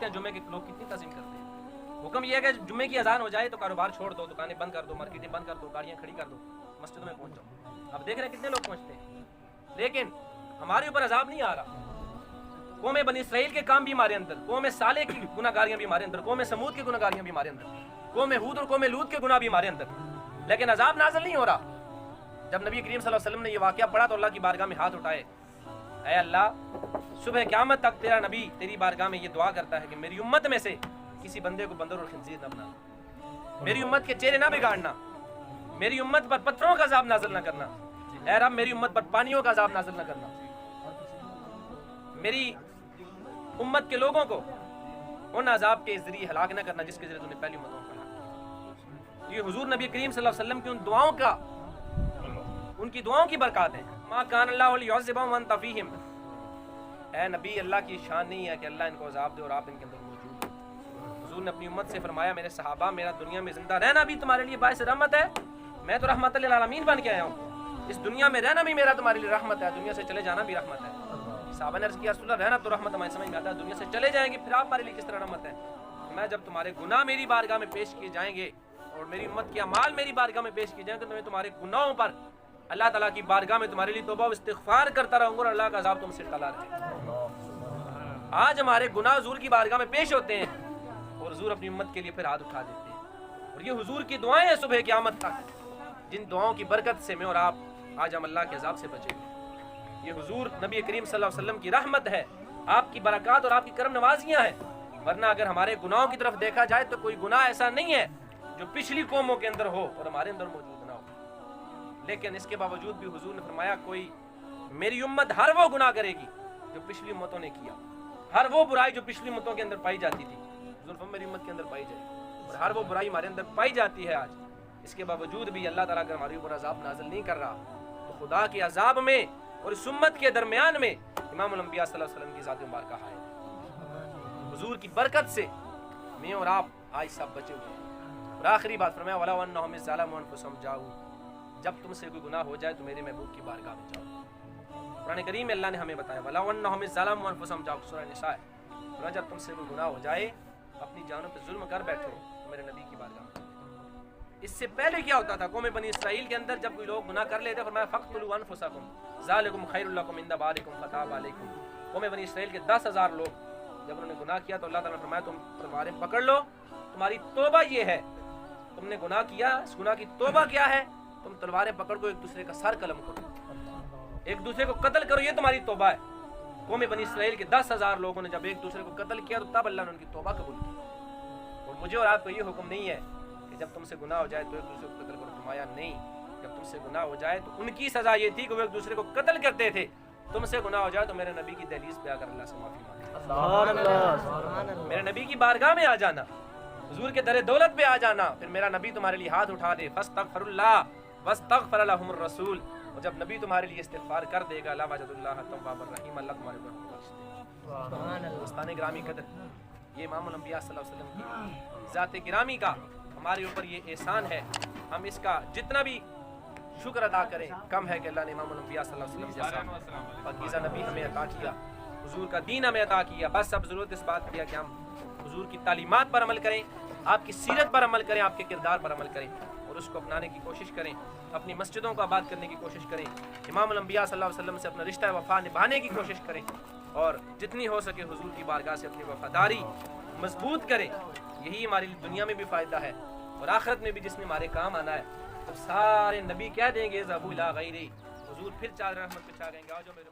دیکھیں جمعے کے لوگ کتنی تعظیم کرتے ہیں. حکم یہ ہے کہ جمعے کی اذان ہو جائے تو کاروبار چھوڑ دو, دکانیں بند کر دو, مارکیٹیں بند کر دو, گاڑیاں کھڑی کر دو, مسجدوں میں پہنچ جاؤ. اب دیکھ رہے ہیں کتنے لوگ پہنچتے ہیں, لیکن ہمارے اوپر عذاب نہیں آ رہا. قوم بنی اسرائیل کے کام بھی ہمارے اندر, قوم صالح کی گناہگاریاں بھی ہمارے اندر, قوم سمود کی گناہگاریاں بھی ہمارے اندر, قوم ہود اور قوم لوط کے گناہ بھی ہمارے اندر, لیکن عذاب نازل نہیں ہو رہا. جب نبی کریم صلی اللہ علیہ وسلم نے یہ واقعہ پڑھا تو اللہ کی بارگاہ میں ہاتھ اٹھائے, اے اللہ صبح قیامت تک تیرا نبی تیری بارگاہ میں یہ دعا کرتا ہے کہ میری امت میں سے کسی بندے کو بندر اور خنزیر نہ بنا, میری امت کے چہرے نہ بگاڑنا, میری امت پر پتھروں کا عذاب نازل نہ کرنا, اے رب میری امت پر پانیوں کا عذاب نازل نہ کرنا, میری امت کے لوگوں کو ان عذاب کے ذریعے ہلاک نہ کرنا جس کے ذریعے تو نے پہلی امتوں کو ہلاک. یہ حضور نبی کریم صلی اللہ علیہ وسلم کی ان دعاؤں کا, ان کی دعاؤں کی برکات ہیں. ما کان اللہ لیعذبہم وانت فیہم, اے نبی اللہ کی شان نہیں ہے کہ اللہ ان کو عذاب دے اور آپ ان کے اندر موجود ہیں. حضور نے اپنی امت سے فرمایا میرے صحابہ میرا دنیا میں زندہ رہنا بھی تمہارے لیے باعث رحمت ہے, میں تو رحمت للعالمین بن کے آیا ہوں, اس دنیا میں رہنا بھی میرا تمہارے لیے رحمت ہے, دنیا سے چلے جانا بھی رحمت ہے. صحابہ نے عرض کیا رسول اللہ رہنا تو رحمت ہمیں سمجھ میں آتا ہے, دنیا سے چلے جائیں گے پھر آپ ہمارے لیے کس طرح رحمت ہے. میں جب تمہارے گناہ میری بارگاہ میں پیش کیے جائیں گے اور میری امت کے اعمال میری بارگاہ میں پیش کیے جائیں گے تو میں تمہارے گناہوں پر اللہ تعالیٰ کی بارگاہ میں تمہارے لیے توبہ و استغفار کرتا رہوں گا اور اللہ کا عذاب تم سے ٹلا رہے. آج ہمارے گناہ حضور کی بارگاہ میں پیش ہوتے ہیں اور حضور اپنی امت کے لیے پھر ہاتھ اٹھا دیتے ہیں, اور یہ حضور کی دعائیں ہیں صبح قیامت تک, جن دعاؤں کی برکت سے میں اور آپ آج ہم اللہ کے عذاب سے بچیں گے. یہ حضور نبی کریم صلی اللہ علیہ وسلم کی رحمت ہے, آپ کی برکات اور آپ کی کرم نوازیاں ہیں. ورنہ اگر ہمارے گناہوں کی طرف دیکھا جائے تو کوئی گناہ ایسا نہیں ہے جو پچھلی قوموں کے اندر ہو اور ہمارے اندر موجود نہ ہو. لیکن اس کے باوجود بھی حضور نے فرمایا کوئی میری امت ہر وہ گناہ کرے گی جو پچھلی امتوں نے کیا, ہر وہ برائی جو پچھلی امتوں کے اندر پائی جاتی تھی حضور فرمایا میری امت کے اندر پائی جائے گی, اور ہر وہ برائی ہمارے اندر پائی جاتی ہے آج. اس کے باوجود بھی اللہ تعالیٰ اگر ہمارے اوپر عذاب نازل نہیں کر رہا تو خدا کے عذاب میں اور اس امت کے درمیان میں امام الانبیاء صلی اللہ علیہ وسلم کی ذات مبارکہ ہے. حضور کی برکت سے میں اور آپ آج سب بچے ہوئے ہیں. اور آخری بات فرمایا وَلَوْ أَنَّهُمْ إِذْ ظَلَمُوا أَنفُسَهُمْ جَاءُوا, جب تم سے کوئی گناہ ہو جائے تو میرے محبوب کی بارگاہ میں جاؤ. قرآن کریم میں اللہ نے ہمیں بتایا وَلَوْ أَنَّهُمْ إِذْ ظَلَمُوا أَنفُسَهُمْ جَاءُوا, سورہ نساء ہے. جب تم سے کوئی گناہ ہو جائے اپنی جانوں پہ ظلم کر بیٹھو تو میرے نبی کی بارگاہ میں. اس سے پہلے کیا ہوتا تھا قوم بنی اسرائیل کے اندر, جب کوئی لوگ گناہ کر لیتے فرمایا فَاقْتُلُوا أَنفُسَكُمْ ذَلِكُمْ خَيْرٌ لَكُمْ عِندَ بَارِئِكُمْ فَتَابَ عَلَيْكُمْ. قوم بنی اسرائیل کے 10,000 لوگ جب انہوں نے گناہ کیا تو اللہ تعالیٰ نے فرمایا تم تلواریں پکڑ لو, تمہاری توبہ یہ ہے, تم نے گناہ کیا, اس گناہ کی توبہ کیا ہے, تم تلواریں پکڑ کو ایک دوسرے کا سر قلم کرو, ایک دوسرے کو قتل کرو, یہ تمہاری توبہ ہے. قوم بنی اسرائیل کے 10,000 لوگوں نے جب ایک دوسرے کو قتل کیا تو تب اللہ نے ان کی توبہ قبول کی. اور مجھے اور آپ کو یہ حکم نہیں ہے کہ جب تم سے گناہ ہو جائے تو ایک دوسرے کو قتل کرو, فرمایا نہیں, جب تم سے گناہ ہو جائے تو ان کی سزا یہ تھی کہ وہ ایک دوسرے کو قتل کرتے تھے, تم سے گناہ ہو جائے تو میرے نبی کی دہلیز پہ آ کر اللہ سے معافی مانگے, میرے نبی کی بارگاہ میں آ جانا, حضور کے در دولت پہ آ جانا, پھر میرا نبی تمہارے لیے ہاتھ اٹھا دے فاستغفر اللہ واستغفر لهم الرسول, اور جب نبی تمہارے لیے استغفار کر دے گا اللہ وجد اللہ تواب الرحیم, اللہ تمہارے اوپر بخش دے گا. دوستان گرامی قدر, یہ امام الانبیاء صلی اللہ علیہ وسلم کی ذات گرامی کا ہمارے اوپر یہ احسان ہے. ہم اس کا جتنا بھی شکر ادا کریں کم ہے کہ اللہ نے امام الانبیاء صلی اللہ علیہ وسلم جیسا پاکیزہ نبی ہمیں عطا کیا, حضور کا دین ہمیں عطا کیا. بس اب ضرورت اس بات کی ہے کہ ہم حضور کی تعلیمات پر عمل کریں, آپ کی سیرت پر عمل کریں, آپ کے کردار پر عمل کریں اور اس کو اپنانے کی کوشش کریں, اپنی مسجدوں کو آباد کرنے کی کوشش کریں, امام الانبیاء صلی اللہ علیہ وسلم سے اپنا رشتہ وفا نبھانے کی کوشش کریں, اور جتنی ہو سکے حضور کی بارگاہ سے اپنی وفاداری مضبوط کریں. یہی ہماری دنیا میں بھی فائدہ ہے اور آخرت میں بھی جس نے ہمارے کام آنا ہے. تو سارے نبی کہہ دیں گے ذهبوا الی غیری, حضور پھر چادر رحمت پہ چھا گئیں گے, آؤ جو میرے